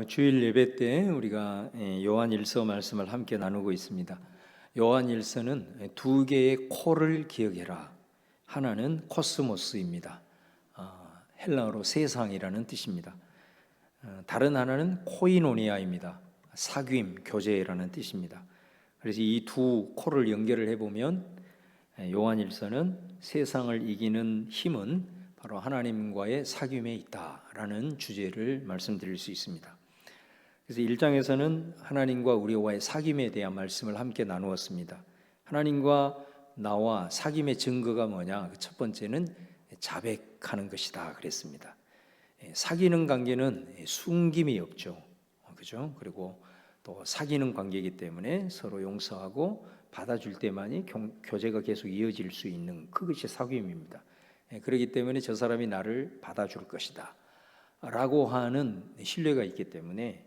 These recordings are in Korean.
주일 예배 때 우리가 요한일서 말씀을 함께 나누고 있습니다. 요한일서는 두 개의 코를 기억해라. 하나는 코스모스입니다. 헬라어로 세상이라는 뜻입니다. 다른 하나는 코이노니아입니다. 사귐, 교제라는 뜻입니다. 그래서 이 두 코를 연결을 해보면 요한일서는 세상을 이기는 힘은 바로 하나님과의 사귐에 있다라는 주제를 말씀드릴 수 있습니다. 그래서 1장에서는 하나님과 우리와의 사귐에 대한 말씀을 함께 나누었습니다. 하나님과 나와 사귐의 증거가 뭐냐? 첫 번째는 자백하는 것이다 그랬습니다. 사귀는 관계는 숨김이 없죠. 그죠? 그리고 또 사귀는 관계이기 때문에 서로 용서하고 받아줄 때만이 교제가 계속 이어질 수 있는 그것이 사귐입니다. 그렇기 때문에 저 사람이 나를 받아줄 것이다 라고 하는 신뢰가 있기 때문에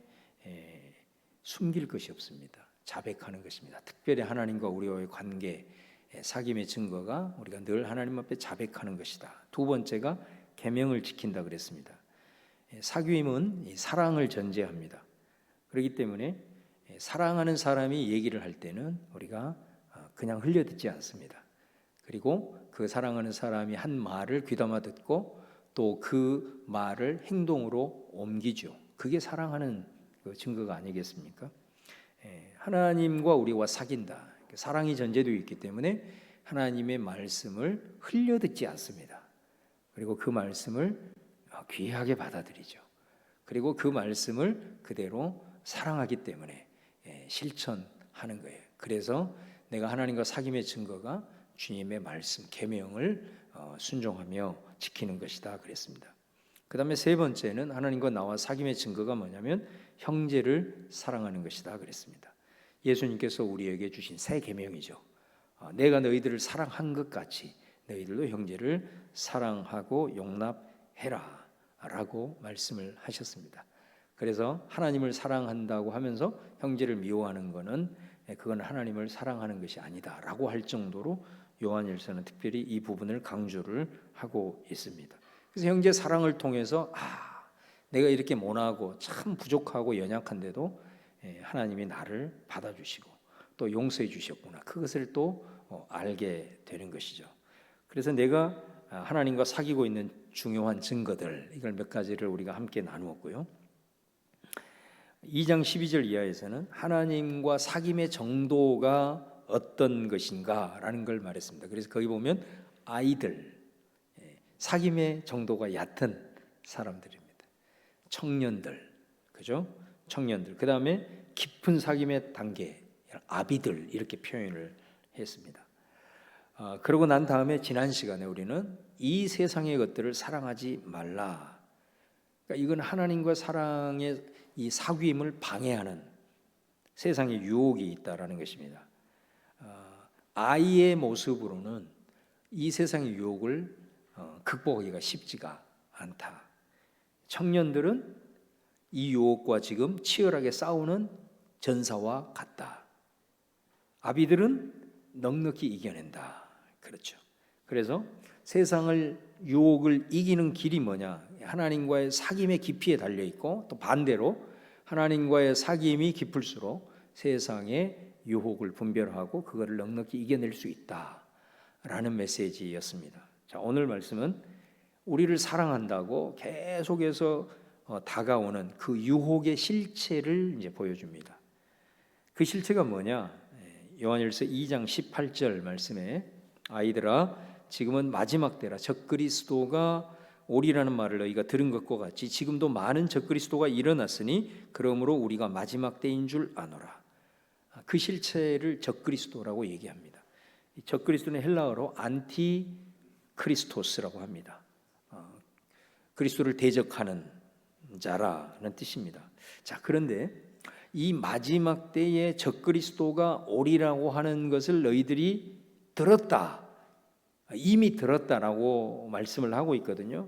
숨길 것이 없습니다. 자백하는 것입니다. 특별히 하나님과 우리와의 관계, 사귐의 증거가 우리가 늘 하나님 앞에 자백하는 것이다. 두 번째가 계명을 지킨다 그랬습니다. 사귐은 사랑을 전제합니다. 그렇기 때문에 사랑하는 사람이 얘기를 할 때는 우리가 그냥 흘려듣지 않습니다. 그리고 그 사랑하는 사람이 한 말을 귀담아 듣고 또 그 말을 행동으로 옮기죠. 그게 사랑하는 그 증거가 아니겠습니까? 하나님과 우리와 사귄다. 사랑이 전제되어 있기 때문에 하나님의 말씀을 흘려듣지 않습니다. 그리고 그 말씀을 귀하게 받아들이죠. 그리고 그 말씀을 그대로 사랑하기 때문에 실천하는 거예요. 그래서 내가 하나님과 사귐의 증거가 주님의 말씀, 계명을 순종하며 지키는 것이다 그랬습니다. 그 다음에 세 번째는 하나님과 나와 사귐의 증거가 뭐냐면 형제를 사랑하는 것이다 그랬습니다. 예수님께서 우리에게 주신 새 계명이죠. 내가 너희들을 사랑한 것 같이 너희들도 형제를 사랑하고 용납해라 라고 말씀을 하셨습니다. 그래서 하나님을 사랑한다고 하면서 형제를 미워하는 것은 그건 하나님을 사랑하는 것이 아니다 라고 할 정도로 요한일서는 특별히 이 부분을 강조를 하고 있습니다. 그래서 형제 사랑을 통해서 내가 이렇게 모나고 참 부족하고 연약한데도 하나님이 나를 받아주시고 또 용서해 주셨구나, 그것을 또 알게 되는 것이죠. 그래서 내가 하나님과 사귀고 있는 중요한 증거들, 이걸 몇 가지를 우리가 함께 나누었고요. 2장 12절 이하에서는 하나님과 사귐의 정도가 어떤 것인가 라는 걸 말했습니다. 그래서 거기 보면 아이들, 사귐의 정도가 얕은 사람들입니다. 청년들, 그죠? 청년들. 그 다음에 깊은 사귐의 단계, 아비들, 이렇게 표현을 했습니다. 그러고 난 다음에 지난 시간에 우리는 이 세상의 것들을 사랑하지 말라. 그러니까 이건 하나님과 사랑의 이 사귐을 방해하는 세상의 유혹이 있다라는 것입니다. 아이의 모습으로는 이 세상의 유혹을 극복하기가 쉽지가 않다. 청년들은 이 유혹과 지금 치열하게 싸우는 전사와 같다. 아비들은 넉넉히 이겨낸다. 그렇죠. 그래서 세상을 유혹을 이기는 길이 뭐냐? 하나님과의 사귐의 깊이에 달려 있고, 또 반대로 하나님과의 사귐이 깊을수록 세상의 유혹을 분별하고 그거를 넉넉히 이겨낼 수 있다라는 메시지였습니다. 자, 오늘 말씀은 우리를 사랑한다고 계속해서 다가오는 그 유혹의 실체를 이제 보여줍니다. 그 실체가 뭐냐? 요한일서 2장 18절 말씀에 아이들아, 지금은 마지막 때라. 적그리스도가 오리라는 말을 너희가 들은 것과 같이 지금도 많은 적그리스도가 일어났으니 그러므로 우리가 마지막 때인 줄 아노라. 그 실체를 적그리스도라고 얘기합니다. 적그리스도는 헬라어로 안티크리스토스라고 합니다. 그리스도를 대적하는 자라는 뜻입니다. 자, 그런데 이 마지막 때에 적그리스도가 오리라고 하는 것을 너희들이 들었다, 이미 들었다라고 말씀을 하고 있거든요.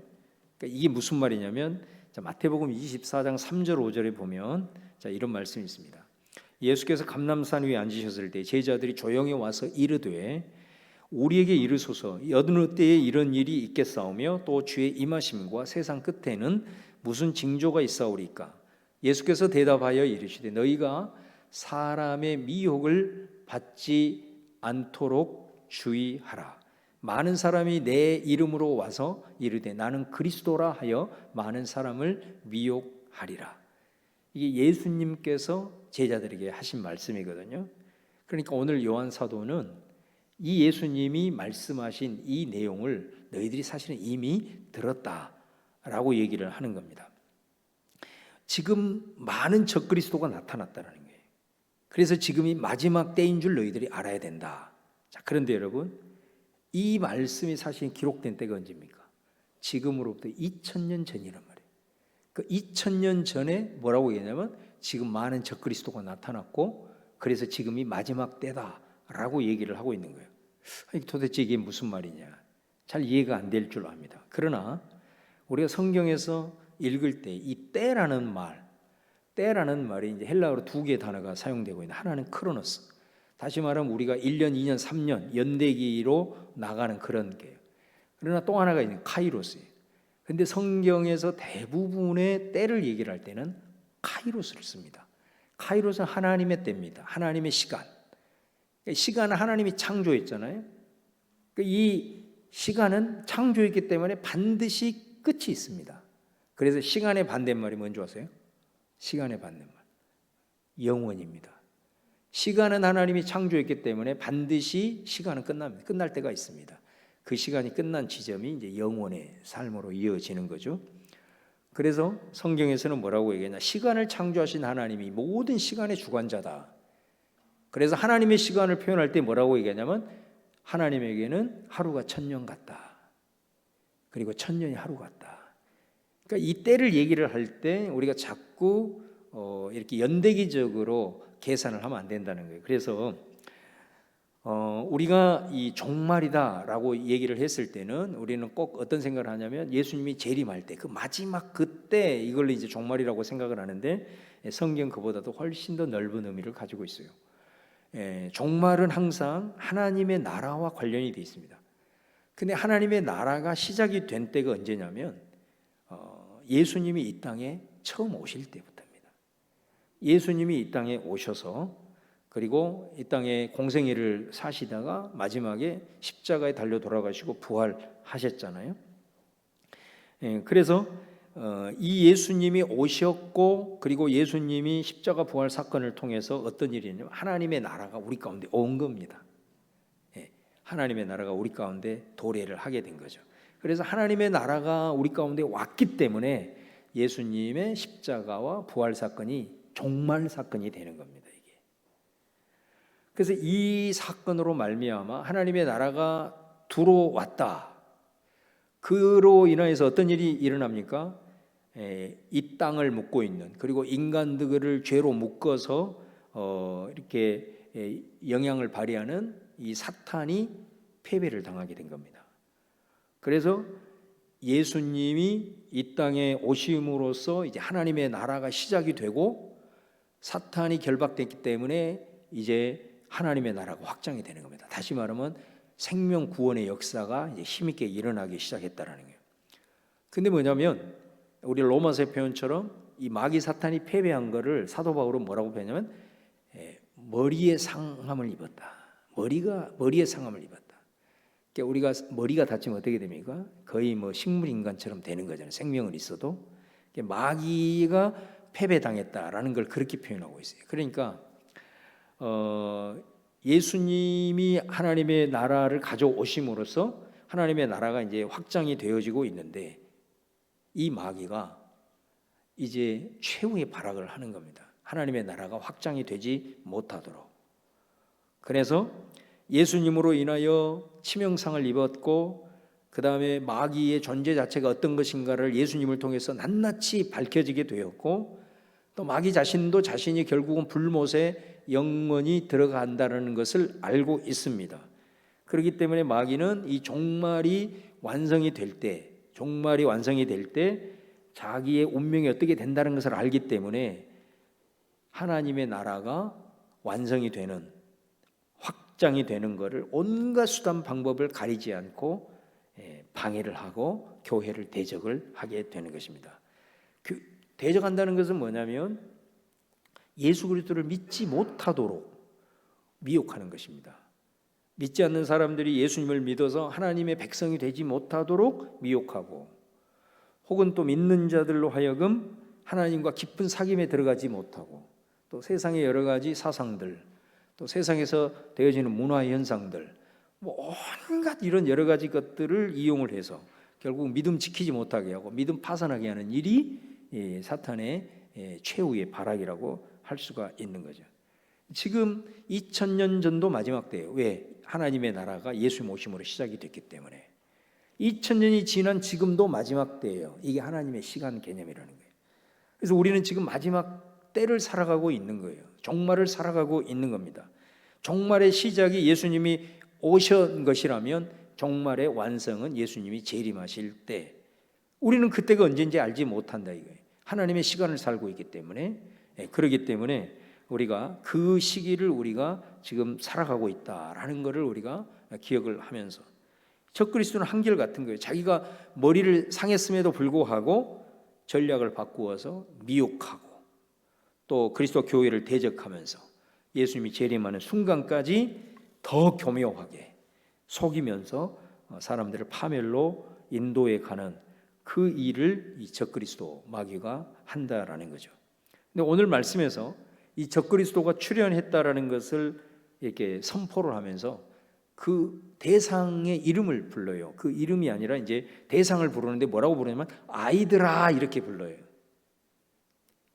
그러니까 이게 무슨 말이냐면, 마태복음 24장 3절 5절에 보면 이런 말씀이 있습니다. 예수께서 감람산 위에 앉으셨을 때 제자들이 조용히 와서 이르되 우리에게 이르소서 어느 때에 이런 일이 있겠사오며 또 주의 임하심과 세상 끝에는 무슨 징조가 있사오리까? 예수께서 대답하여 이르시되 너희가 사람의 미혹을 받지 않도록 주의하라. 많은 사람이 내 이름으로 와서 이르되 나는 그리스도라 하여 많은 사람을 미혹하리라. 이게 예수님께서 제자들에게 하신 말씀이거든요. 그러니까 오늘 요한 사도는 이 예수님이 말씀하신 이 내용을 너희들이 사실은 이미 들었다라고 얘기를 하는 겁니다. 지금 많은 적그리스도가 나타났다는 거예요. 그래서 지금이 마지막 때인 줄 너희들이 알아야 된다. 자, 그런데 여러분, 이 말씀이 사실 기록된 때가 언제입니까? 지금으로부터 2000년 전이란 말이에요. 그 2000년 전에 뭐라고 얘기하냐면 지금 많은 적그리스도가 나타났고 그래서 지금이 마지막 때다라고 얘기를 하고 있는 거예요. 도대체 이게 무슨 말이냐? 잘 이해가 안 될 줄 압니다. 그러나 우리가 성경에서 읽을 때 이 때라는 말이 이제 헬라어로 두 개의 단어가 사용되고 있는, 하나는 크로노스, 다시 말하면 우리가 1년, 2년, 3년 연대기로 나가는 그런 게요. 그러나 또 하나가 있는 카이로스예요. 근데 성경에서 대부분의 때를 얘기를 할 때는 카이로스를 씁니다. 카이로스는 하나님의 때입니다. 하나님의 시간. 시간은 하나님이 창조했잖아요. 이 시간은 창조했기 때문에 반드시 끝이 있습니다. 그래서 시간의 반대말이 뭔지 아세요? 시간의 반대말, 영원입니다. 시간은 하나님이 창조했기 때문에 반드시 시간은 끝납니다. 끝날 때가 있습니다. 그 시간이 끝난 지점이 이제 영원의 삶으로 이어지는 거죠. 그래서 성경에서는 뭐라고 얘기하냐? 시간을 창조하신 하나님이 모든 시간의 주관자다. 그래서 하나님의 시간을 표현할 때 뭐라고 얘기하냐면 하나님에게는 하루가 1000년 같다. 그리고 1000년이 하루 같다. 그러니까 이 때를 얘기를 할 때 우리가 자꾸 이렇게 연대기적으로 계산을 하면 안 된다는 거예요. 그래서 우리가 이 종말이다라고 얘기를 했을 때는 우리는 꼭 어떤 생각을 하냐면 예수님이 재림할 때 그 마지막 그때 이걸 이제 종말이라고 생각을 하는데 성경 그보다도 훨씬 더 넓은 의미를 가지고 있어요. 종말은 항상 하나님의 나라와 관련이 되어 있습니다. 근데 하나님의 나라가 시작이 된 때가 언제냐면 예수님이 이 땅에 처음 오실 때부터입니다. 예수님이 이 땅에 오셔서 그리고 이 땅에 공생애를 사시다가 마지막에 십자가에 달려 돌아가시고 부활하셨잖아요. 그래서 이 예수님이 오셨고 그리고 예수님이 십자가 부활 사건을 통해서 어떤 일이 있냐면 하나님의 나라가 우리 가운데 온 겁니다. 하나님의 나라가 우리 가운데 도래를 하게 된 거죠. 그래서 하나님의 나라가 우리 가운데 왔기 때문에 예수님의 십자가와 부활 사건이 종말 사건이 되는 겁니다. 이게. 그래서 이 사건으로 말미암아 하나님의 나라가 들어왔다. 그로 인해서 어떤 일이 일어납니까? 이 땅을 묶고 있는, 그리고 인간들을 죄로 묶어서 이렇게 영향을 발휘하는 이 사탄이 패배를 당하게 된 겁니다. 그래서 예수님이 이 땅에 오심으로써 이제 하나님의 나라가 시작이 되고 사탄이 결박됐기 때문에 이제 하나님의 나라가 확장이 되는 겁니다. 다시 말하면 생명 구원의 역사가 이제 힘있게 일어나기 시작했다라는 거예요. 근데 뭐냐면 우리 로마서의 표현처럼 이 마귀 사탄이 패배한 거를 사도 바울은 뭐라고 표현하냐면 머리에 상함을 입었다. 머리에 상함을 입었다. 그러니까 우리가 머리가 다치면 어떻게 됩니까? 거의 뭐 식물 인간처럼 되는 거잖아요. 생명은 있어도 마귀가 패배당했다라는 걸 그렇게 표현하고 있어요. 그러니까 예수님이 하나님의 나라를 가져오심으로써 하나님의 나라가 이제 확장이 되어지고 있는데 이 마귀가 이제 최후의 발악을 하는 겁니다. 하나님의 나라가 확장이 되지 못하도록. 그래서 예수님으로 인하여 치명상을 입었고 그 다음에 마귀의 존재 자체가 어떤 것인가를 예수님을 통해서 낱낱이 밝혀지게 되었고 또 마귀 자신도 자신이 결국은 불못에 영원히 들어간다는 것을 알고 있습니다. 그렇기 때문에 마귀는 이 종말이 완성이 될 때 자기의 운명이 어떻게 된다는 것을 알기 때문에 하나님의 나라가 완성이 되는, 확장이 되는 것을 온갖 수단 방법을 가리지 않고 방해를 하고 교회를 대적을 하게 되는 것입니다. 대적한다는 것은 뭐냐면 예수 그리스도를 믿지 못하도록 미혹하는 것입니다. 믿지 않는 사람들이 예수님을 믿어서 하나님의 백성이 되지 못하도록 미혹하고, 혹은 또 믿는 자들로 하여금 하나님과 깊은 사귐에 들어가지 못하고, 또 세상의 여러 가지 사상들, 또 세상에서 되어지는 문화 현상들, 온갖 이런 여러 가지 것들을 이용을 해서 결국 믿음 지키지 못하게 하고 믿음 파산하게 하는 일이 사탄의 최후의 발악이라고 할 수가 있는 거죠. 지금 2000년 전도 마지막 때예요. 왜? 하나님의 나라가 예수님 오심으로 시작이 됐기 때문에. 2000년이 지난 지금도 마지막 때예요. 이게 하나님의 시간 개념이라는 거예요. 그래서 우리는 지금 마지막 때를 살아가고 있는 거예요. 종말을 살아가고 있는 겁니다. 종말의 시작이 예수님이 오신 것이라면 종말의 완성은 예수님이 재림하실 때, 우리는 그때가 언제인지 알지 못한다 이거예요. 하나님의 시간을 살고 있기 때문에. 그렇기 때문에 우리가 그 시기를 우리가 지금 살아가고 있다라는 것을 우리가 기억을 하면서, 적그리스도는 한결같은 거예요. 자기가 머리를 상했음에도 불구하고 전략을 바꾸어서 미혹하고, 또 그리스도 교회를 대적하면서 예수님이 재림하는 순간까지 더 교묘하게 속이면서 사람들을 파멸로 인도해 가는 그 일을 이 적그리스도 마귀가 한다라는 거죠. 근데 오늘 말씀에서 이 적그리스도가 출현했다라는 것을 이렇게 선포를 하면서 그 대상의 이름을 불러요. 그 이름이 아니라 이제 대상을 부르는데 뭐라고 부르냐면 아이들아 이렇게 불러요.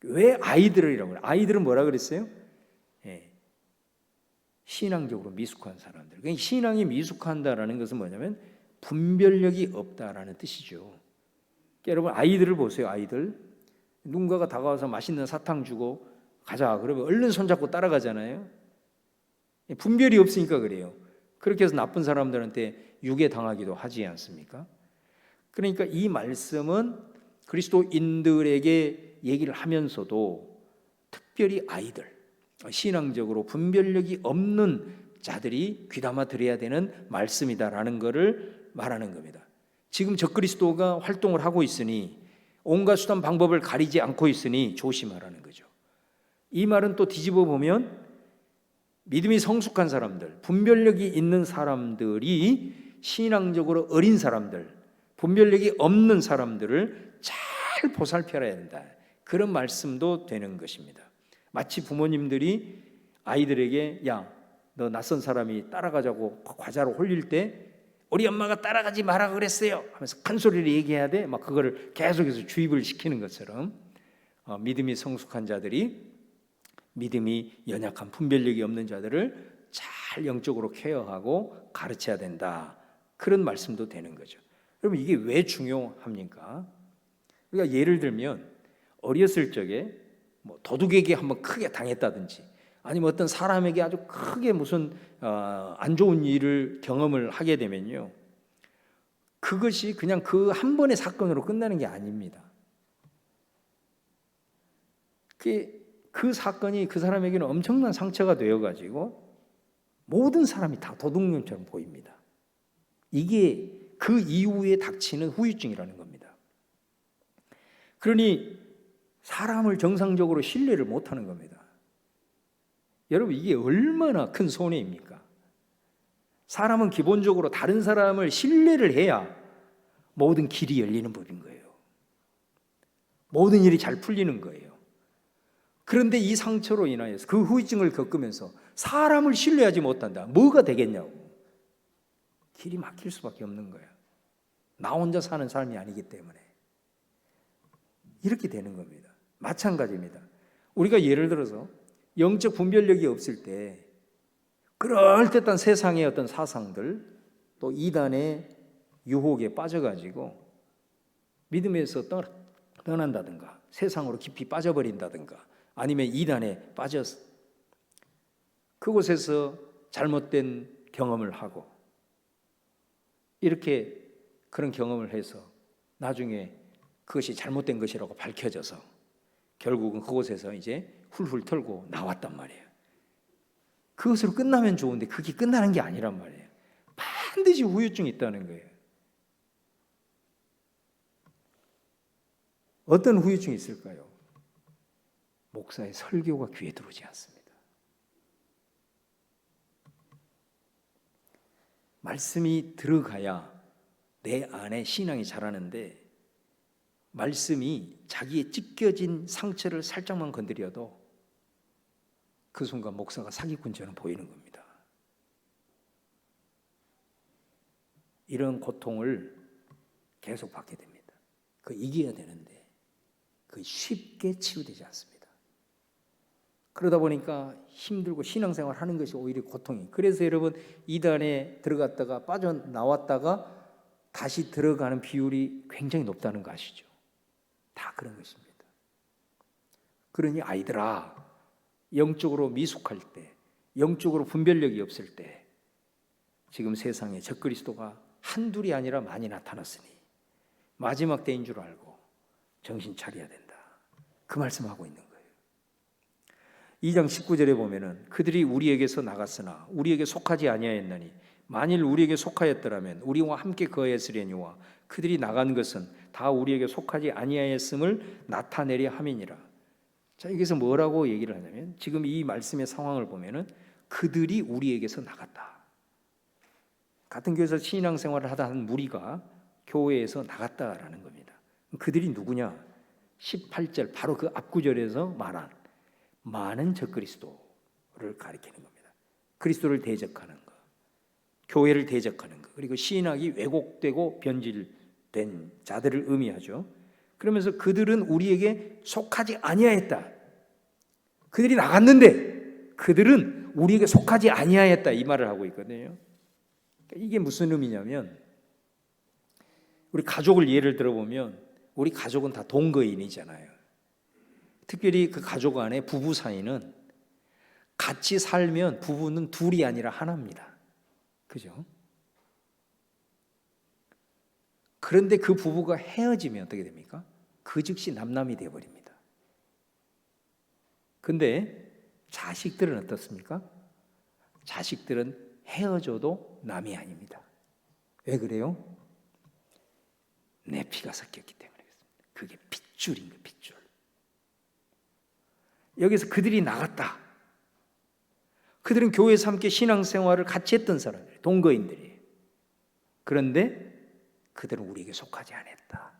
왜 아이들이라고 해요? 아이들은 뭐라 그랬어요? 신앙적으로 미숙한 사람들. 그러니까 신앙이 미숙한다라는 것은 뭐냐면 분별력이 없다라는 뜻이죠. 여러분 아이들을 보세요. 아이들 누군가가 다가와서 맛있는 사탕 주고 가자 그러면 얼른 손잡고 따라가잖아요. 분별이 없으니까 그래요. 그렇게 해서 나쁜 사람들한테 유괴당하기도 하지 않습니까? 그러니까 이 말씀은 그리스도인들에게 얘기를 하면서도 특별히 아이들, 신앙적으로 분별력이 없는 자들이 귀담아 들어야 되는 말씀이다라는 것을 말하는 겁니다. 지금 적그리스도가 활동을 하고 있으니, 온갖 수단 방법을 가리지 않고 있으니 조심하라는 거죠. 이 말은 또 뒤집어 보면 믿음이 성숙한 사람들, 분별력이 있는 사람들이 신앙적으로 어린 사람들, 분별력이 없는 사람들을 잘 보살펴야 된다, 그런 말씀도 되는 것입니다. 마치 부모님들이 아이들에게 야, 너 낯선 사람이 따라가자고 과자로 홀릴 때 우리 엄마가 따라가지 마라 그랬어요 하면서 큰 소리를 얘기해야 돼. 막 그거를 계속해서 주입을 시키는 것처럼 믿음이 성숙한 자들이 믿음이 연약한 분별력이 없는 자들을 잘 영적으로 케어하고 가르쳐야 된다, 그런 말씀도 되는 거죠. 여러분 이게 왜 중요합니까? 우리가 예를 들면 어렸을 적에 도둑에게 한번 크게 당했다든지, 아니면 어떤 사람에게 아주 크게 무슨 안 좋은 일을 경험을 하게 되면요, 그것이 그냥 그 한 번의 사건으로 끝나는 게 아닙니다. 그 사건이 그 사람에게는 엄청난 상처가 되어가지고 모든 사람이 다 도둑놈처럼 보입니다. 이게 그 이후에 닥치는 후유증이라는 겁니다. 그러니 사람을 정상적으로 신뢰를 못하는 겁니다. 여러분 이게 얼마나 큰 손해입니까? 사람은 기본적으로 다른 사람을 신뢰를 해야 모든 길이 열리는 법인 거예요. 모든 일이 잘 풀리는 거예요. 그런데 이 상처로 인하여서 그 후유증을 겪으면서 사람을 신뢰하지 못한다. 뭐가 되겠냐고. 길이 막힐 수밖에 없는 거예요. 나 혼자 사는 삶이 아니기 때문에. 이렇게 되는 겁니다. 마찬가지입니다. 우리가 예를 들어서 영적 분별력이 없을 때 그럴듯한 세상의 어떤 사상들, 또 이단의 유혹에 빠져가지고 믿음에서 떠난다든가 세상으로 깊이 빠져버린다든가 아니면 이단에 빠져서 그곳에서 잘못된 경험을 하고, 이렇게 그런 경험을 해서 나중에 그것이 잘못된 것이라고 밝혀져서 결국은 그곳에서 이제 훌훌 털고 나왔단 말이에요. 그것으로 끝나면 좋은데 그게 끝나는 게 아니란 말이에요. 반드시 후유증이 있다는 거예요. 어떤 후유증이 있을까요? 목사의 설교가 귀에 들어오지 않습니다. 말씀이 들어가야 내 안에 신앙이 자라는데, 말씀이 자기의 찢겨진 상처를 살짝만 건드려도 그 순간 목사가 사기꾼처럼 보이는 겁니다. 이런 고통을 계속 받게 됩니다. 그 이겨야 되는데 그 쉽게 치유되지 않습니다. 그러다 보니까 힘들고 신앙생활 하는 것이 오히려 고통이. 그래서 여러분, 이단에 들어갔다가 빠져나왔다가 다시 들어가는 비율이 굉장히 높다는 거 아시죠? 다 그런 것입니다. 그러니 아이들아, 영적으로 미숙할 때, 영적으로 분별력이 없을 때, 지금 세상에 적그리스도가 한둘이 아니라 많이 나타났으니 마지막 때인 줄 알고 정신 차려야 된다. 그 말씀하고 있는 거예요. 2장 19절에 보면은 그들이 우리에게서 나갔으나 우리에게 속하지 아니하였나니 만일 우리에게 속하였더라면 우리와 함께 거하였으려니와 그들이 나간 것은 다 우리에게 속하지 아니하였음을 나타내려 함이니라. 자, 여기서 뭐라고 얘기를 하냐면, 지금 이 말씀의 상황을 보면은 그들이 우리에게서 나갔다. 같은 교회에서 신앙생활을 하다 한 무리가 교회에서 나갔다라는 겁니다. 그들이 누구냐? 18절 바로 그 앞구절에서 말한 많은 적그리스도를 가리키는 겁니다. 그리스도를 대적하는 것, 교회를 대적하는 것, 그리고 신학이 왜곡되고 변질된 자들을 의미하죠. 그러면서 그들은 우리에게 속하지 아니하였다. 그들이 나갔는데 그들은 우리에게 속하지 아니하였다, 이 말을 하고 있거든요. 이게 무슨 의미냐면, 우리 가족을 예를 들어보면 우리 가족은 다 동거인이잖아요. 특별히 그 가족 안에 부부 사이는 같이 살면 부부는 둘이 아니라 하나입니다. 그죠? 그런데 그 부부가 헤어지면 어떻게 됩니까? 그 즉시 남남이 되어버립니다. 근데 자식들은 어떻습니까? 자식들은 헤어져도 남이 아닙니다. 왜 그래요? 내 피가 섞였기 때문에 그렇습니다. 그게 핏줄인 거예요, 핏줄. 여기서 그들이 나갔다. 그들은 교회에서 함께 신앙생활을 같이 했던 사람들, 동거인들이에요. 그런데 그들은 우리에게 속하지 않았다.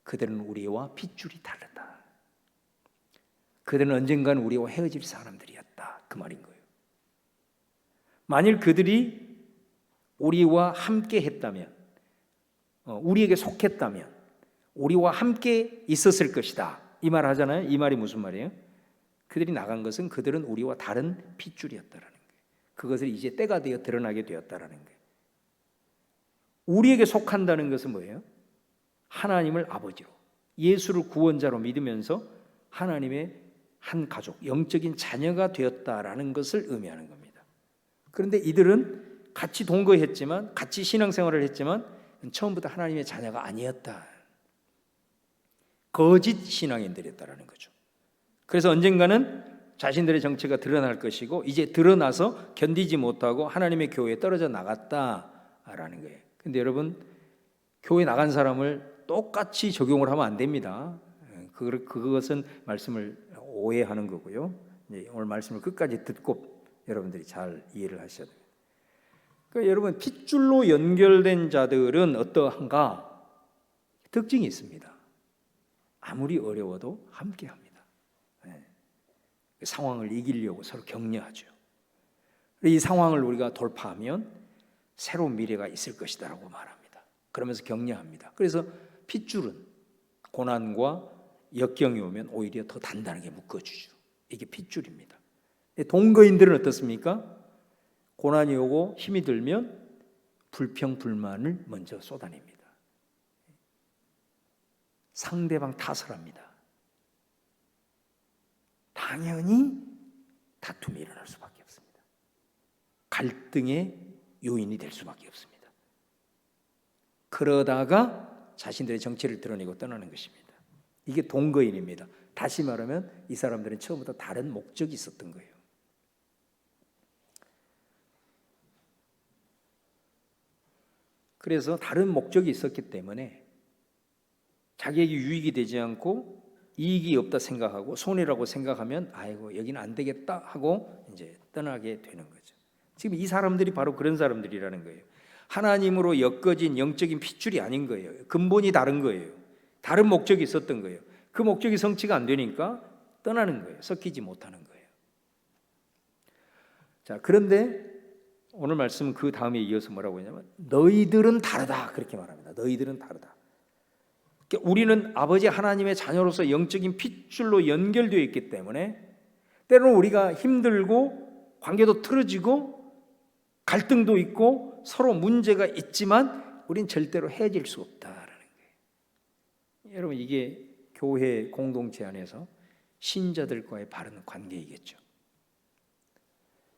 그들은 우리와 핏줄이 다르다. 그들은 언젠가는 우리와 헤어질 사람들이었다, 그 말인 거예요. 만일 그들이 우리와 함께 했다면, 우리에게 속했다면 우리와 함께 있었을 것이다, 이 말 하잖아요. 이 말이 무슨 말이에요? 그들이 나간 것은 그들은 우리와 다른 핏줄이었다라는 거예요. 그것을 이제 때가 되어 드러나게 되었다라는 거예요. 우리에게 속한다는 것은 뭐예요? 하나님을 아버지로, 예수를 구원자로 믿으면서 하나님의 한 가족, 영적인 자녀가 되었다라는 것을 의미하는 겁니다. 그런데 이들은 같이 동거했지만, 같이 신앙생활을 했지만 처음부터 하나님의 자녀가 아니었다. 거짓 신앙인들이었다라는 거죠. 그래서 언젠가는 자신들의 정체가 드러날 것이고, 이제 드러나서 견디지 못하고 하나님의 교회에 떨어져 나갔다라는 거예요. 근데 여러분, 교회 나간 사람을 똑같이 적용을 하면 안 됩니다. 그것은 말씀을 오해하는 거고요. 오늘 말씀을 끝까지 듣고 여러분들이 잘 이해를 하셔야 됩니다. 그러니까 여러분, 핏줄로 연결된 자들은 어떠한가? 특징이 있습니다. 아무리 어려워도 함께합니다. 상황을 이기려고 서로 격려하죠. 이 상황을 우리가 돌파하면 새로운 미래가 있을 것이다라고 말합니다. 그러면서 격려합니다. 그래서 핏줄은 고난과 역경이 오면 오히려 더 단단하게 묶어주죠. 이게 핏줄입니다. 동거인들은 어떻습니까? 고난이 오고 힘이 들면 불평, 불만을 먼저 쏟아냅니다. 상대방 탓을 합니다. 당연히 다툼이 일어날 수밖에 없습니다. 갈등의 요인이 될 수밖에 없습니다. 그러다가 자신들의 정체를 드러내고 떠나는 것입니다. 이게 동거인입니다. 다시 말하면 이 사람들은 처음부터 다른 목적이 있었던 거예요. 그래서 다른 목적이 있었기 때문에 자기에게 유익이 되지 않고 이익이 없다 생각하고 손해라고 생각하면 아이고 여기는 안 되겠다 하고 이제 떠나게 되는 거죠. 지금 이 사람들이 바로 그런 사람들이라는 거예요. 하나님으로 엮어진 영적인 핏줄이 아닌 거예요. 근본이 다른 거예요. 다른 목적이 있었던 거예요. 그 목적이 성취가 안 되니까 떠나는 거예요. 섞이지 못하는 거예요. 자, 그런데 오늘 말씀은 그 다음에 이어서 뭐라고 하냐면 너희들은 다르다 그렇게 말합니다. 너희들은 다르다. 그러니까 우리는 아버지 하나님의 자녀로서 영적인 핏줄로 연결되어 있기 때문에 때로는 우리가 힘들고 관계도 틀어지고 갈등도 있고 서로 문제가 있지만 우린 절대로 헤어질 수 없다라는 거예요. 여러분 이게 교회 공동체 안에서 신자들과의 바른 관계이겠죠.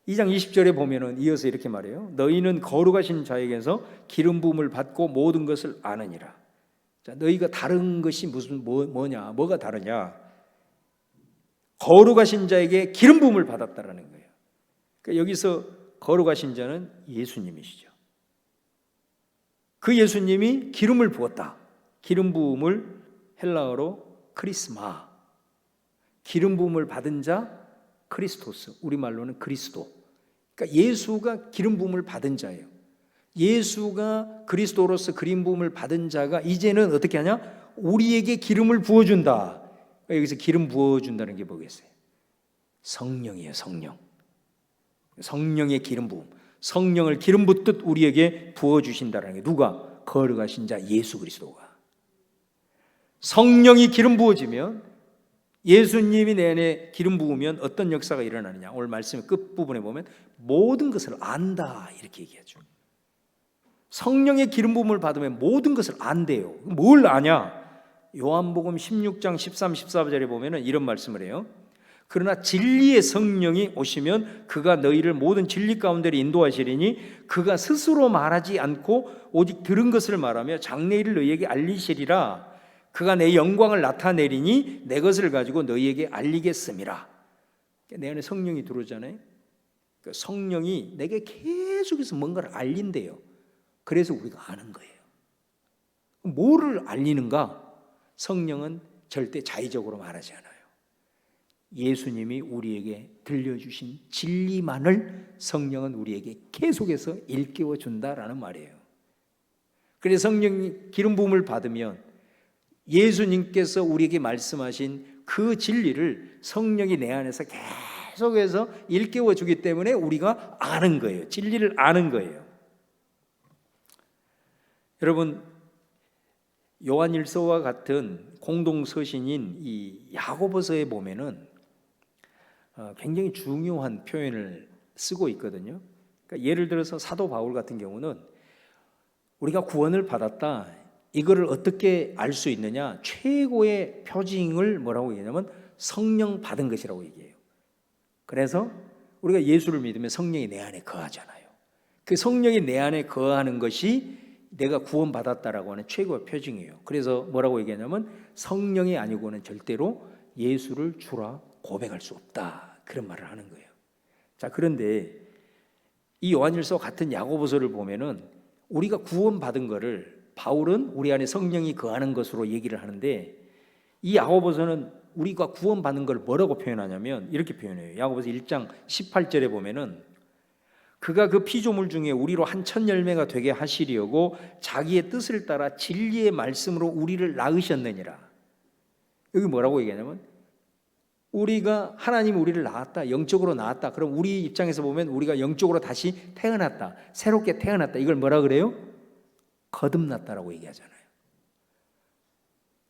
2장 20절에 보면은 이어서 이렇게 말해요. 너희는 거룩하신 자에게서 기름 부음을 받고 모든 것을 아느니라. 자, 너희가 다른 것이 뭐냐? 뭐가 다르냐? 거룩하신 자에게 기름 부음을 받았다라는 거예요. 그러니까 여기서 거룩하신 자는 예수님이시죠. 그 예수님이 기름을 부었다. 기름 부음을 헬라어로 크리스마. 기름 부음을 받은 자 크리스토스. 우리말로는 그리스도. 그러니까 예수가 기름 부음을 받은 자예요. 예수가 그리스도로서 기름 부음을 받은 자가 이제는 어떻게 하냐? 우리에게 기름을 부어준다. 여기서 기름 부어준다는 게 뭐겠어요? 성령이에요. 성령. 성령의 기름 부음. 성령을 기름 붓듯 우리에게 부어주신다는 게 누가? 거룩하신 자 예수 그리스도가. 성령이 기름 부어지면 예수님이 내 안에 기름 부으면 어떤 역사가 일어나느냐? 오늘 말씀의 끝부분에 보면 모든 것을 안다 이렇게 얘기하죠. 성령의 기름 부음을 받으면 모든 것을 안대요. 뭘 아냐? 요한복음 16장 13, 14절에 보면 이런 말씀을 해요. 그러나 진리의 성령이 오시면 그가 너희를 모든 진리 가운데로 인도하시리니 그가 스스로 말하지 않고 오직 들은 것을 말하며 장래일을 너희에게 알리시리라. 그가 내 영광을 나타내리니 내 것을 가지고 너희에게 알리겠음이라. 내 안에 성령이 들어오잖아요. 성령이 내게 계속해서 뭔가를 알린대요. 그래서 우리가 아는 거예요. 뭐를 알리는가? 성령은 절대 자의적으로 말하지 않아요. 예수님이 우리에게 들려주신 진리만을 성령은 우리에게 계속해서 일깨워 준다라는 말이에요. 그래서 성령이 기름 부음을 받으면 예수님께서 우리에게 말씀하신 그 진리를 성령이 내 안에서 계속해서 일깨워 주기 때문에 우리가 아는 거예요. 진리를 아는 거예요. 여러분, 요한일서와 같은 공동서신인 이 야고보서에 보면은 굉장히 중요한 표현을 쓰고 있거든요. 그러니까 예를 들어서 사도 바울 같은 경우는 우리가 구원을 받았다. 이거를 어떻게 알 수 있느냐? 최고의 표징을 뭐라고 얘기하냐면 성령 받은 것이라고 얘기해요. 그래서 우리가 예수를 믿으면 성령이 내 안에 거하잖아요. 그 성령이 내 안에 거하는 것이 내가 구원받았다라고 하는 최고의 표징이에요. 그래서 뭐라고 얘기하냐면 성령이 아니고는 절대로 예수를 주라 고백할 수 없다. 그런 말을 하는 거예요. 자, 그런데 이 요한일서 같은 야고보서를 보면은 우리가 구원받은 거를 바울은 우리 안에 성령이 거하는 것으로 얘기를 하는데 이 야고보서는 우리가 구원받는 걸 뭐라고 표현하냐면 이렇게 표현해요. 야고보서 1장 18절에 보면은 그가 그 피조물 중에 우리로 한 천 열매가 되게 하시려고 자기의 뜻을 따라 진리의 말씀으로 우리를 낳으셨느니라. 여기 뭐라고 얘기하냐면 우리가 하나님이 우리를 낳았다, 영적으로 낳았다. 그럼 우리 입장에서 보면 우리가 영적으로 다시 태어났다, 새롭게 태어났다. 이걸 뭐라 그래요? 거듭났다라고 얘기하잖아요.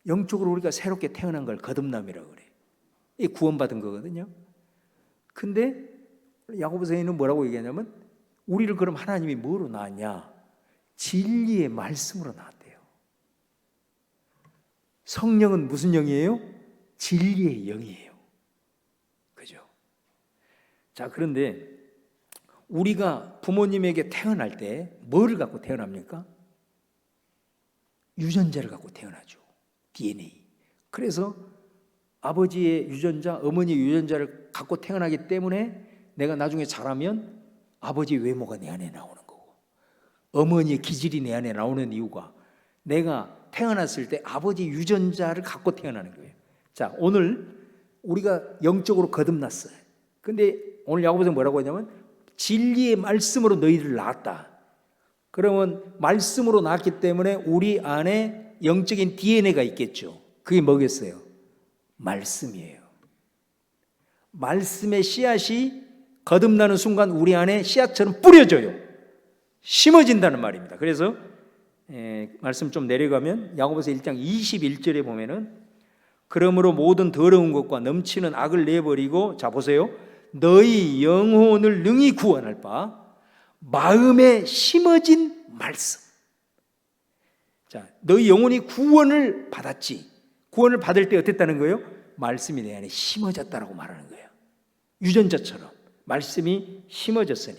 영적으로 우리가 새롭게 태어난 걸 거듭남이라고 그래요. 이게 구원받은 거거든요. 근데 야고보서에는 뭐라고 얘기하냐면 우리를 그럼 하나님이 뭐로 낳았냐? 진리의 말씀으로 낳았대요. 성령은 무슨 영이에요? 진리의 영이에요. 그죠? 자, 그런데 우리가 부모님에게 태어날 때 뭐를 갖고 태어납니까? 유전자를 갖고 태어나죠. DNA. 그래서 아버지의 유전자, 어머니의 유전자를 갖고 태어나기 때문에 내가 나중에 자라면 아버지의 외모가 내 안에 나오는 거고 어머니의 기질이 내 안에 나오는 이유가 내가 태어났을 때 아버지 유전자를 갖고 태어나는 거예요. 자, 오늘 우리가 영적으로 거듭났어요. 근데 오늘 야고보서 뭐라고 하냐면 진리의 말씀으로 너희를 낳았다. 그러면 말씀으로 낳았기 때문에 우리 안에 영적인 DNA가 있겠죠. 그게 뭐겠어요? 말씀이에요. 말씀의 씨앗이 거듭나는 순간 우리 안에 씨앗처럼 뿌려져요. 심어진다는 말입니다. 그래서 말씀 좀 내려가면 야고보서 1장 21절에 보면은 그러므로 모든 더러운 것과 넘치는 악을 내버리고, 자 보세요, 너희 영혼을 능히 구원할 바 마음에 심어진 말씀. 자, 너희 영혼이 구원을 받았지. 구원을 받을 때 어땠다는 거예요? 말씀이 내 안에 심어졌다라고 말하는 거예요. 유전자처럼 말씀이 심어졌으니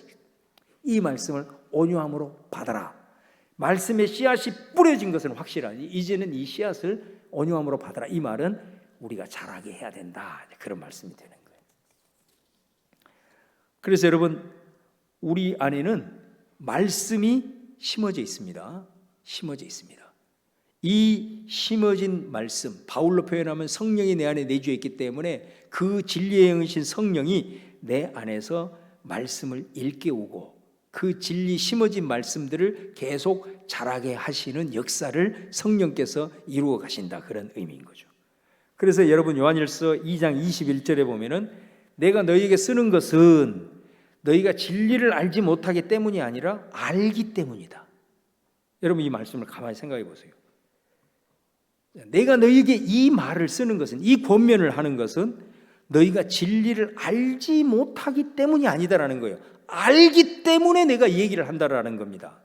이 말씀을 온유함으로 받아라. 말씀의 씨앗이 뿌려진 것은 확실하니 이제는 이 씨앗을 온유함으로 받아라. 이 말은 우리가 자라게 해야 된다. 그런 말씀이 되는 거예요. 그래서 여러분, 우리 안에는 말씀이 심어져 있습니다. 심어져 있습니다. 이 심어진 말씀, 바울로 표현하면 성령이 내 안에 내주해 있기 때문에 그 진리의 영이신 성령이 내 안에서 말씀을 일깨우고 그 진리 심어진 말씀들을 계속 자라게 하시는 역사를 성령께서 이루어 가신다, 그런 의미인 거죠. 그래서 여러분, 요한일서 2장 21절에 보면은 내가 너희에게 쓰는 것은 너희가 진리를 알지 못하기 때문이 아니라 알기 때문이다. 여러분, 이 말씀을 가만히 생각해 보세요. 내가 너희에게 이 말을 쓰는 것은, 이 권면을 하는 것은 너희가 진리를 알지 못하기 때문이 아니다라는 거예요. 알기 때문에 내가 이 얘기를 한다라는 겁니다.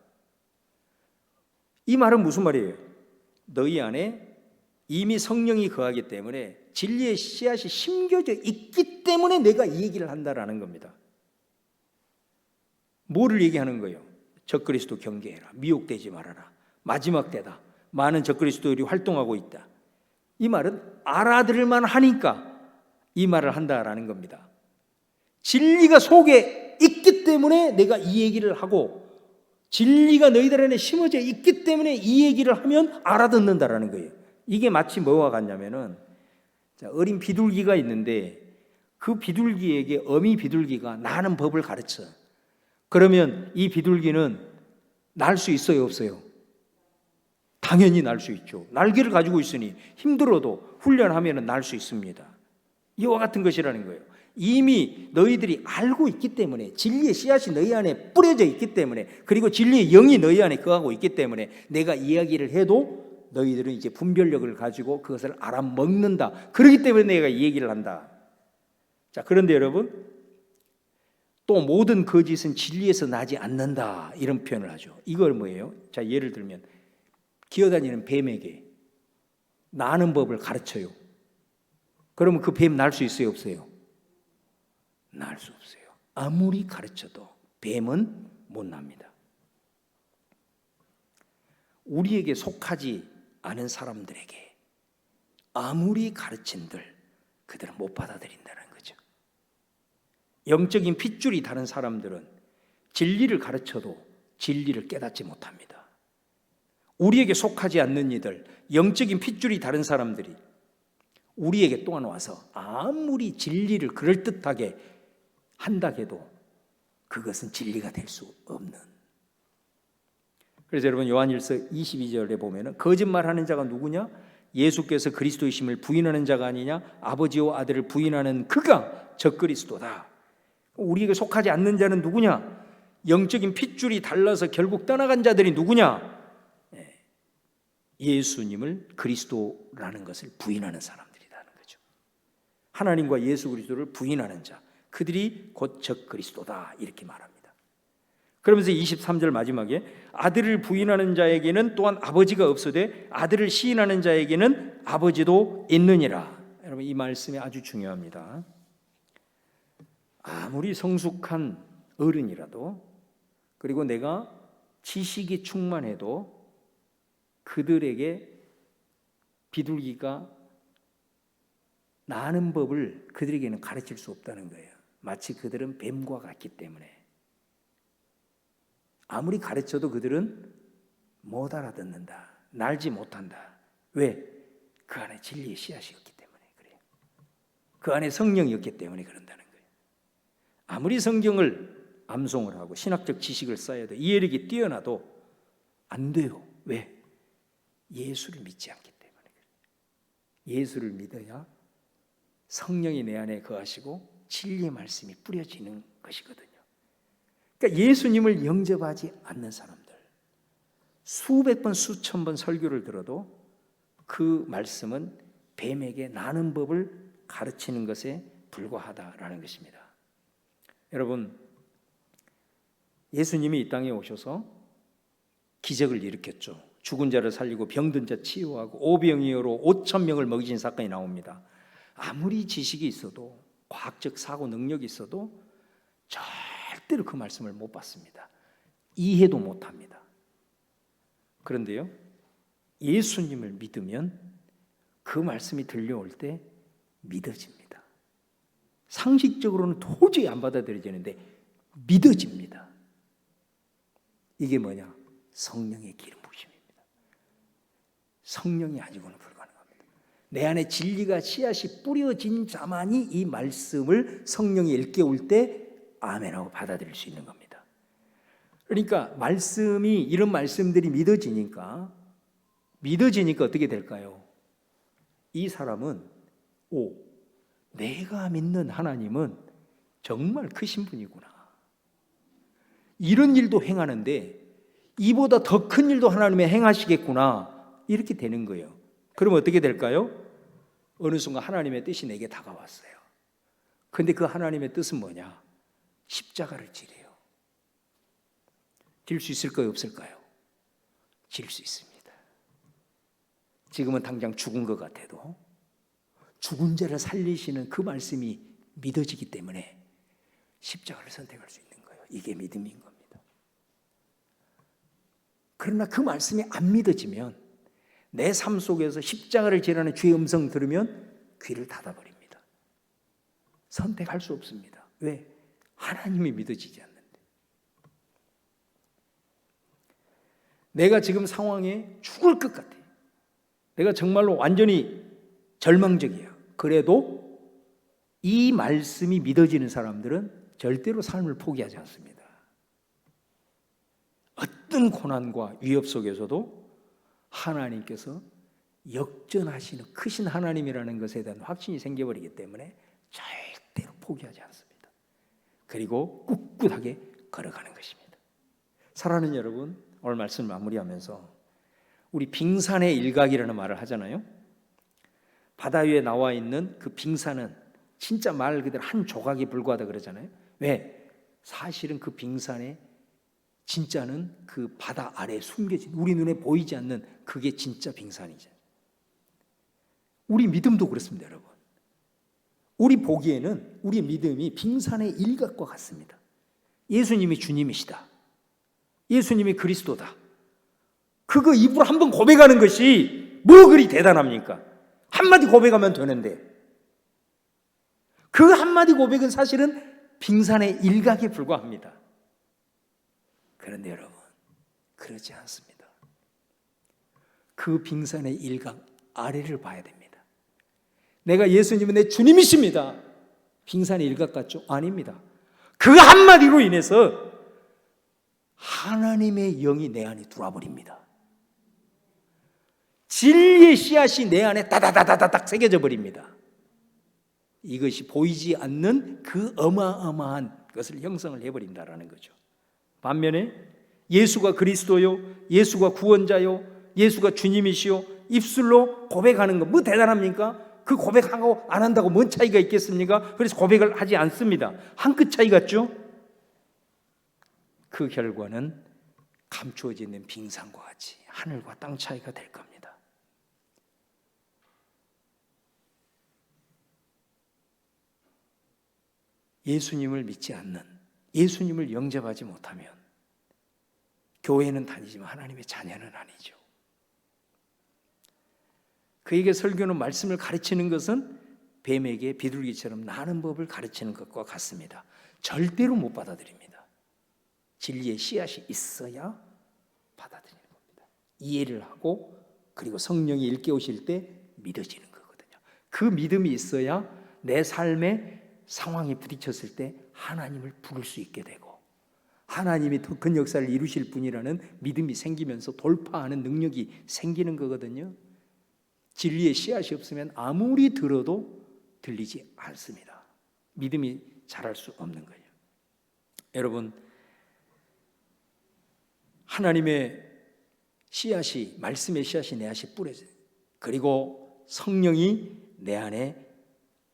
이 말은 무슨 말이에요? 너희 안에 이미 성령이 거하기 때문에 진리의 씨앗이 심겨져 있기 때문에 내가 이 얘기를 한다라는 겁니다. 뭐를 얘기하는 거예요? 적그리스도 경계해라, 미혹되지 말아라, 마지막 때다, 많은 적그리스도들이 활동하고 있다. 이 말은 알아들을만 하니까 이 말을 한다라는 겁니다. 진리가 속에 있기 때문에 내가 이 얘기를 하고, 진리가 너희들 안에 심어져 있기 때문에 이 얘기를 하면 알아듣는다라는 거예요. 이게 마치 뭐와 같냐면은, 어린 비둘기가 있는데 그 비둘기에게 어미 비둘기가 나는 법을 가르쳐. 그러면 이 비둘기는 날 수 있어요, 없어요? 당연히 날 수 있죠. 날개를 가지고 있으니 힘들어도 훈련하면 날 수 있습니다. 이와 같은 것이라는 거예요. 이미 너희들이 알고 있기 때문에, 진리의 씨앗이 너희 안에 뿌려져 있기 때문에, 그리고 진리의 영이 너희 안에 거하고 있기 때문에 내가 이야기를 해도 너희들은 이제 분별력을 가지고 그것을 알아먹는다. 그렇기 때문에 내가 이 얘기를 한다. 자, 그런데 여러분, 또 모든 거짓은 진리에서 나지 않는다, 이런 표현을 하죠. 이걸 뭐예요? 자, 예를 들면 기어다니는 뱀에게 나는 법을 가르쳐요. 그러면 그 뱀 날 수 있어요, 없어요? 날 수 없어요. 아무리 가르쳐도 뱀은 못 납니다. 우리에게 속하지 않은 사람들에게 아무리 가르친들 그들은 못 받아들인다는 거죠. 영적인 핏줄이 다른 사람들은 진리를 가르쳐도 진리를 깨닫지 못합니다. 우리에게 속하지 않는 이들, 영적인 핏줄이 다른 사람들이 우리에게 또한 와서 아무리 진리를 그럴듯하게 한다 해도 그것은 진리가 될 수 없는. 그래서 여러분, 요한일서 22절에 보면 거짓말하는 자가 누구냐? 예수께서 그리스도이심을 부인하는 자가 아니냐? 아버지와 아들을 부인하는 그가 적그리스도다. 우리에게 속하지 않는 자는 누구냐? 영적인 핏줄이 달라서 결국 떠나간 자들이 누구냐? 예수님을 그리스도라는 것을 부인하는 사람들이라는 거죠. 하나님과 예수 그리스도를 부인하는 자, 그들이 곧 적그리스도다, 이렇게 말합니다. 그러면서 23절 마지막에 아들을 부인하는 자에게는 또한 아버지가 없으되 아들을 시인하는 자에게는 아버지도 있느니라. 여러분, 이 말씀이 아주 중요합니다. 아무리 성숙한 어른이라도, 그리고 내가 지식이 충만해도 그들에게 비둘기가 나는 법을 그들에게는 가르칠 수 없다는 거예요. 마치 그들은 뱀과 같기 때문에. 아무리 가르쳐도 그들은 못 알아듣는다, 날지 못한다. 왜? 그 안에 진리의 씨앗이 없기 때문에 그래요. 그 안에 성령이었기 때문에 그런다는 거예요. 아무리 성경을 암송을 하고 신학적 지식을 쌓아도 이해력이 뛰어나도 안 돼요. 왜? 예수를 믿지 않기 때문에 그래요. 예수를 믿어야 성령이 내 안에 거하시고 진리의 말씀이 뿌려지는 것이거든요. 그러니까 예수님을 영접하지 않는 사람들, 수백 번 수천 번 설교를 들어도 그 말씀은 뱀에게 나는 법을 가르치는 것에 불과하다라는 것입니다. 여러분, 예수님이 이 땅에 오셔서 기적을 일으켰죠. 죽은 자를 살리고 병든 자 치유하고 오병이어로 5천 명을 먹이신 사건이 나옵니다. 아무리 지식이 있어도, 과학적 사고 능력이 있어도 절대로 그 말씀을 못 받습니다. 이해도 못합니다. 그런데요, 예수님을 믿으면 그 말씀이 들려올 때 믿어집니다. 상식적으로는 도저히 안 받아들여지는데 믿어집니다. 이게 뭐냐? 성령의 기름 부심입니다. 성령이 아니고는 불가능합니다. 내 안에 진리가 씨앗이 뿌려진 자만이 이 말씀을 성령이 일깨울 때 아멘하고 받아들일 수 있는 겁니다. 그러니까 말씀이, 이런 말씀들이 믿어지니까 어떻게 될까요? 이 사람은 내가 믿는 하나님은 정말 크신 분이구나. 이런 일도 행하는데 이보다 더 큰 일도 하나님이 행하시겠구나. 이렇게 되는 거예요. 그러면 어떻게 될까요? 어느 순간 하나님의 뜻이 내게 다가왔어요. 그런데 그 하나님의 뜻은 뭐냐? 십자가를 지래요. 질 수 있을까요? 없을까요? 질 수 있습니다. 지금은 당장 죽은 것 같아도 죽은 자를 살리시는 그 말씀이 믿어지기 때문에 십자가를 선택할 수 있는 거예요. 이게 믿음인 겁니다. 그러나 그 말씀이 안 믿어지면 내 삶 속에서 십자가를 지라는 주의 음성 들으면 귀를 닫아버립니다. 선택할 수 없습니다. 왜? 하나님이 믿어지지 않는데. 내가 지금 상황에 죽을 것 같아. 내가 정말로 완전히 절망적이야. 그래도 이 말씀이 믿어지는 사람들은 절대로 삶을 포기하지 않습니다. 어떤 고난과 위협 속에서도 하나님께서 역전하시는 크신 하나님이라는 것에 대한 확신이 생겨버리기 때문에 절대로 포기하지 않습니다. 그리고 꿋꿋하게 걸어가는 것입니다. 사랑하는 여러분, 오늘 말씀을 마무리하면서 우리 빙산의 일각이라는 말을 하잖아요. 바다 위에 나와 있는 그 빙산은 진짜 말 그대로 한 조각에 불과하다 그러잖아요. 왜? 사실은 그 빙산의 진짜는 그 바다 아래에 숨겨진, 우리 눈에 보이지 않는 그게 진짜 빙산이죠. 우리 믿음도 그렇습니다, 여러분. 우리 보기에는 우리 믿음이 빙산의 일각과 같습니다. 예수님이 주님이시다. 예수님이 그리스도다. 그거 입으로 한번 고백하는 것이 뭐 그리 대단합니까? 한마디 고백하면 되는데, 그 한마디 고백은 사실은 빙산의 일각에 불과합니다. 그런데 여러분, 그렇지 않습니다. 그 빙산의 일각 아래를 봐야 됩니다. 내가 예수님은 내 주님이십니다. 빙산의 일각 같죠? 아닙니다. 그 한마디로 인해서 하나님의 영이 내 안에 들어와 버립니다. 진리의 씨앗이 내 안에 다다다다닥 새겨져 버립니다. 이것이 보이지 않는 그 어마어마한 것을 형성을 해버린다라는 거죠. 반면에 예수가 그리스도요, 예수가 구원자요, 예수가 주님이시요 입술로 고백하는 거 뭐 대단합니까? 그 고백하고 안 한다고 뭔 차이가 있겠습니까? 그래서 고백을 하지 않습니다. 한 끗 차이 같죠? 그 결과는 감추어져 있는 빙산과 같이 하늘과 땅 차이가 될 겁니다. 예수님을 믿지 않는, 예수님을 영접하지 못하면 교회는 다니지만 하나님의 자녀는 아니죠. 그에게 설교는 말씀을 가르치는 것은 뱀에게 비둘기처럼 나는 법을 가르치는 것과 같습니다. 절대로 못 받아들입니다. 진리의 씨앗이 있어야 받아들이는 겁니다. 이해를 하고 그리고 성령이 일깨우실 때 믿어지는 거거든요. 그 믿음이 있어야 내 삶의 상황에 부딪혔을 때 하나님을 부를 수 있게 되고 하나님이 더 큰 역사를 이루실 분이라는 믿음이 생기면서 돌파하는 능력이 생기는 거거든요. 진리의 씨앗이 없으면 아무리 들어도 들리지 않습니다. 믿음이 자랄 수 없는 거예요. 여러분, 하나님의 씨앗이, 말씀의 씨앗이 내 안에 뿌려져요. 그리고 성령이 내 안에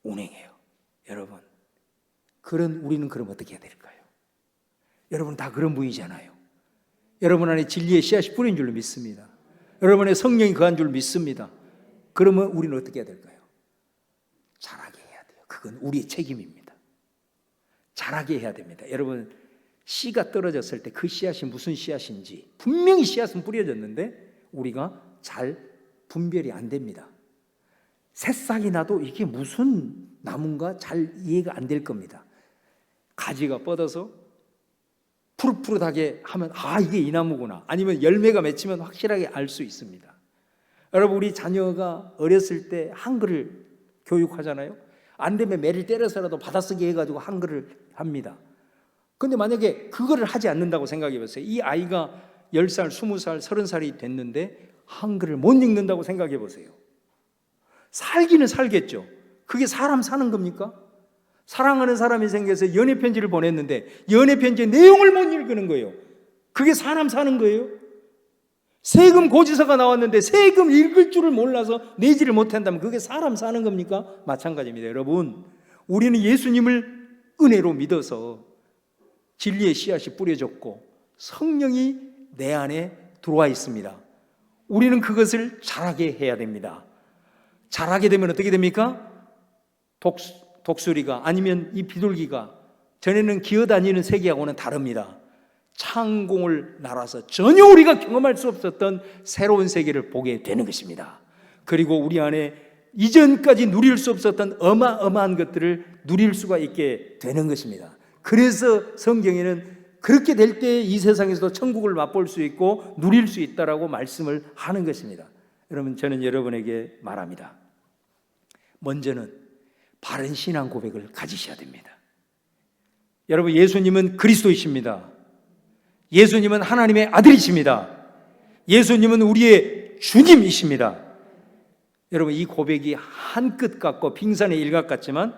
운행해요. 여러분, 우리는 그럼 어떻게 해야 될까요? 여러분 다 그런 분이잖아요. 여러분 안에 진리의 씨앗이 뿌린 줄로 믿습니다. 여러분의 성령이 거한 줄 믿습니다. 그러면 우리는 어떻게 해야 될까요? 자라게 해야 돼요. 그건 우리의 책임입니다. 자라게 해야 됩니다. 여러분, 씨가 떨어졌을 때 그 씨앗이 무슨 씨앗인지 분명히 씨앗은 뿌려졌는데 우리가 잘 분별이 안 됩니다. 새싹이 나도 이게 무슨 나무인가 잘 이해가 안 될 겁니다. 가지가 뻗어서 푸릇푸릇하게 하면 이게 이 나무구나. 아니면 열매가 맺히면 확실하게 알 수 있습니다. 여러분, 우리 자녀가 어렸을 때 한글을 교육하잖아요. 안 되면 매를 때려서라도 받아쓰기 해가지고 한글을 합니다. 근데 만약에 그거를 하지 않는다고 생각해 보세요. 이 아이가 10살, 20살, 30살이 됐는데 한글을 못 읽는다고 생각해 보세요. 살기는 살겠죠. 그게 사람 사는 겁니까? 사랑하는 사람이 생겨서 연애편지를 보냈는데 연애편지의 내용을 못 읽는 거예요. 그게 사람 사는 거예요? 세금 고지서가 나왔는데 세금 읽을 줄을 몰라서 내지를 못한다면 그게 사람 사는 겁니까? 마찬가지입니다. 여러분, 우리는 예수님을 은혜로 믿어서 진리의 씨앗이 뿌려졌고 성령이 내 안에 들어와 있습니다. 우리는 그것을 자라게 해야 됩니다. 자라게 되면 어떻게 됩니까? 독수리가 아니면 이 비둘기가 전에는 기어다니는 세계하고는 다릅니다. 창공을 날아서 전혀 우리가 경험할 수 없었던 새로운 세계를 보게 되는 것입니다. 그리고 우리 안에 이전까지 누릴 수 없었던 어마어마한 것들을 누릴 수가 있게 되는 것입니다. 그래서 성경에는 그렇게 될 때 이 세상에서도 천국을 맛볼 수 있고 누릴 수 있다라고 말씀을 하는 것입니다. 여러분, 저는 여러분에게 말합니다. 먼저는 바른 신앙 고백을 가지셔야 됩니다. 여러분, 예수님은 그리스도이십니다. 예수님은 하나님의 아들이십니다. 예수님은 우리의 주님이십니다. 여러분, 이 고백이 한 끗 같고 빙산의 일각 같지만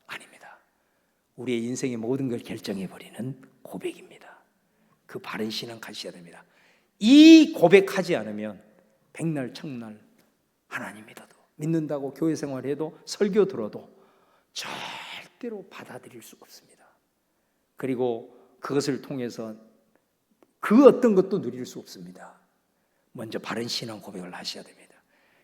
아닙니다. 우리의 인생의 모든 걸 결정해버리는 고백입니다. 그 바른 신앙 가지셔야 됩니다. 이 고백하지 않으면 백날 청날 하나님 믿는다고 교회 생활해도 설교 들어도 절대로 받아들일 수 없습니다. 그리고 그것을 통해서 그 어떤 것도 누릴 수 없습니다. 먼저 바른 신앙 고백을 하셔야 됩니다.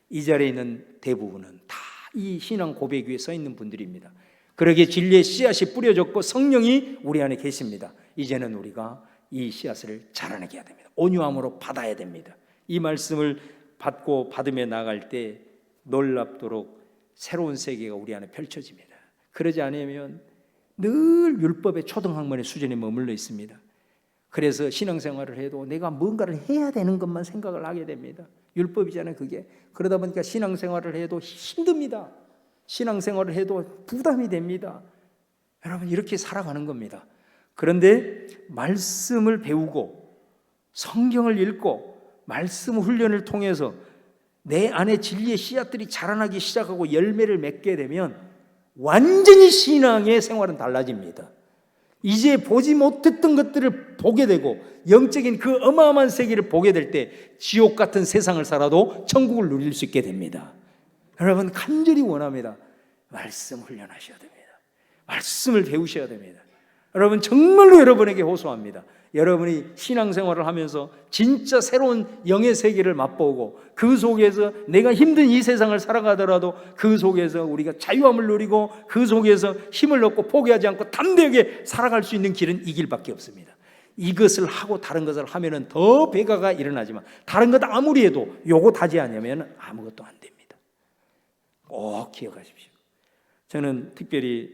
이 자리에 있는 대부분은 다 이 신앙 고백 위에 서 있는 분들입니다. 그러기에 진리의 씨앗이 뿌려졌고 성령이 우리 안에 계십니다. 이제는 우리가 이 씨앗을 자라나게 해야 됩니다. 온유함으로 받아야 됩니다. 이 말씀을 받고 받으며 나갈 때 놀랍도록 새로운 세계가 우리 안에 펼쳐집니다. 그러지 않으면 늘 율법의 초등학문의 수준에 머물러 있습니다. 그래서 신앙생활을 해도 내가 뭔가를 해야 되는 것만 생각을 하게 됩니다. 율법이잖아요, 그게. 그러다 보니까 신앙생활을 해도 힘듭니다. 신앙생활을 해도 부담이 됩니다. 여러분, 이렇게 살아가는 겁니다. 그런데 말씀을 배우고 성경을 읽고 말씀 훈련을 통해서 내 안에 진리의 씨앗들이 자라나기 시작하고 열매를 맺게 되면 완전히 신앙의 생활은 달라집니다. 이제 보지 못했던 것들을 보게 되고 영적인 그 어마어마한 세계를 보게 될 때 지옥 같은 세상을 살아도 천국을 누릴 수 있게 됩니다. 여러분, 간절히 원합니다. 말씀 훈련하셔야 됩니다. 말씀을 배우셔야 됩니다. 여러분, 정말로 여러분에게 호소합니다. 여러분이 신앙생활을 하면서 진짜 새로운 영의 세계를 맛보고 그 속에서 내가 힘든 이 세상을 살아가더라도 그 속에서 우리가 자유함을 누리고 그 속에서 힘을 얻고 포기하지 않고 담대하게 살아갈 수 있는 길은 이 길밖에 없습니다. 이것을 하고 다른 것을 하면은 더 배가가 일어나지만 다른 것 아무리 해도 요것 하지 않으면 아무것도 안 됩니다. 꼭 기억하십시오. 저는 특별히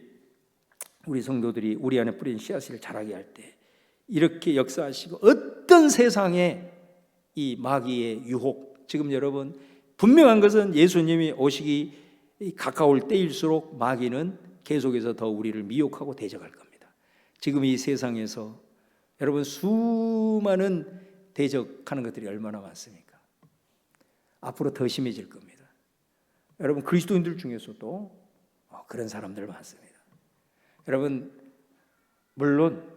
우리 성도들이 우리 안에 뿌린 씨앗을 자라게 할 때 이렇게 역사하시고 어떤 세상에 이 마귀의 유혹, 지금 여러분 분명한 것은 예수님이 오시기 이 가까울 때일수록 마귀는 계속해서 더 우리를 미혹하고 대적할 겁니다. 지금 이 세상에서 여러분 수많은 대적하는 것들이 얼마나 많습니까? 앞으로 더 심해질 겁니다. 여러분 그리스도인들 중에서도 그런 사람들 많습니다. 여러분 물론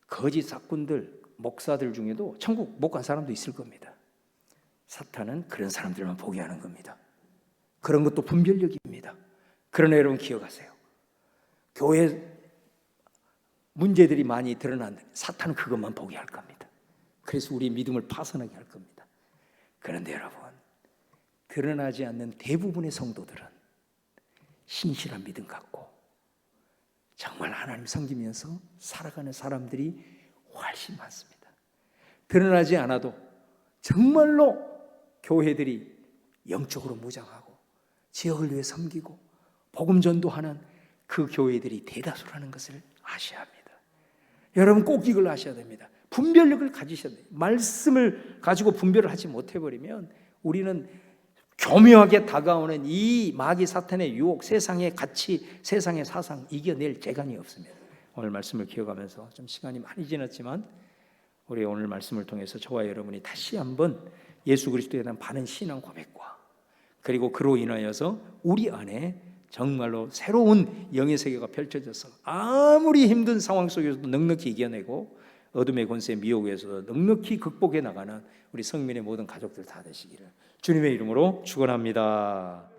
거짓 사꾼들, 목사들 중에도 천국 못 간 사람도 있을 겁니다. 사탄은 그런 사람들만 보게 하는 겁니다. 그런 것도 분별력입니다. 그러나 여러분 기억하세요. 교회 문제들이 많이 드러났는데 사탄은 그것만 보게 할 겁니다. 그래서 우리 믿음을 파손하게 할 겁니다. 그런데 여러분 드러나지 않는 대부분의 성도들은 신실한 믿음 갖고 정말 하나님 섬기면서 살아가는 사람들이 훨씬 많습니다. 드러나지 않아도 정말로 교회들이 영적으로 무장하고 지역을 위해 섬기고 복음 전도하는 그 교회들이 대다수라는 것을 아셔야 합니다. 여러분 꼭 이걸 아셔야 됩니다. 분별력을 가지셔야 돼요. 말씀을 가지고 분별을 하지 못해버리면 우리는 교묘하게 다가오는 이 마귀 사탄의 유혹, 세상의 가치, 세상의 사상 이겨낼 재간이 없습니다. 오늘 말씀을 기억하면서 좀 시간이 많이 지났지만 우리 오늘 말씀을 통해서 저와 여러분이 다시 한번 예수 그리스도에 대한 바른 신앙 고백과 그리고 그로 인하여서 우리 안에 정말로 새로운 영의 세계가 펼쳐져서 아무리 힘든 상황 속에서도 넉넉히 이겨내고 어둠의 권세 미혹에서 넉넉히 극복해 나가는 우리 성민의 모든 가족들 다 되시기를 주님의 이름으로 축원합니다.